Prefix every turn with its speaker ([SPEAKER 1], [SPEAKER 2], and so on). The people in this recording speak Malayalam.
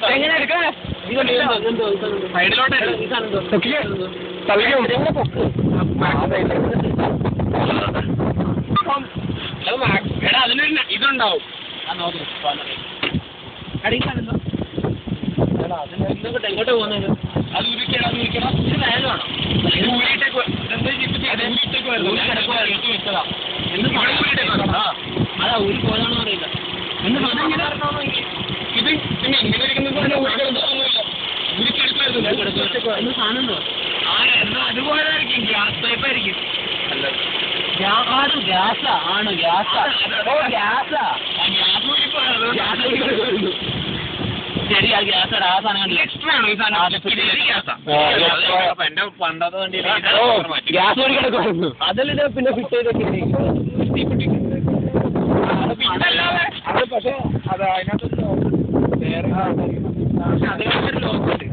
[SPEAKER 1] എങ്ങനെ എടുക്കണേ
[SPEAKER 2] സൈഡിലോട്ട് എടാ അതിനൊരു ഇതുണ്ടാവും
[SPEAKER 1] എങ്ങോട്ട് പോകുന്നത്
[SPEAKER 2] അത് ഉരുക്കണം ഇത് വേഗമാണോ
[SPEAKER 1] അതാ ഊരി പോയതാണോ അറിയില്ല
[SPEAKER 2] ഇത് പിന്നെ ഇങ്ങനെ ഇരിക്കുന്നത്
[SPEAKER 1] എന്ത് സാധനം ഉണ്ടോ
[SPEAKER 2] എന്നാ അതുപോലായിരിക്കും ഗ്യാസ് പൈപ്പായിരിക്കും
[SPEAKER 1] ഗ്യാസാ ആണ് ഗ്യാസാ ഗ്യാസാ ശരി ആ ഗ്യാസ് ആ സാധനം
[SPEAKER 2] എക്സ്ട്രാ ആണോ ഈ സാധനം എന്റെ പണ്ടത്തെ വണ്ടി
[SPEAKER 1] ഗ്യാസ് വഴി കിടക്കുമായിരുന്നു അതിലിത് പിന്നെ ഫിറ്റ് ചെയ്തൊക്കെ
[SPEAKER 2] അത് പക്ഷെ അത് അതിനകത്ത് വേറെ ലോക്കുണ്ട്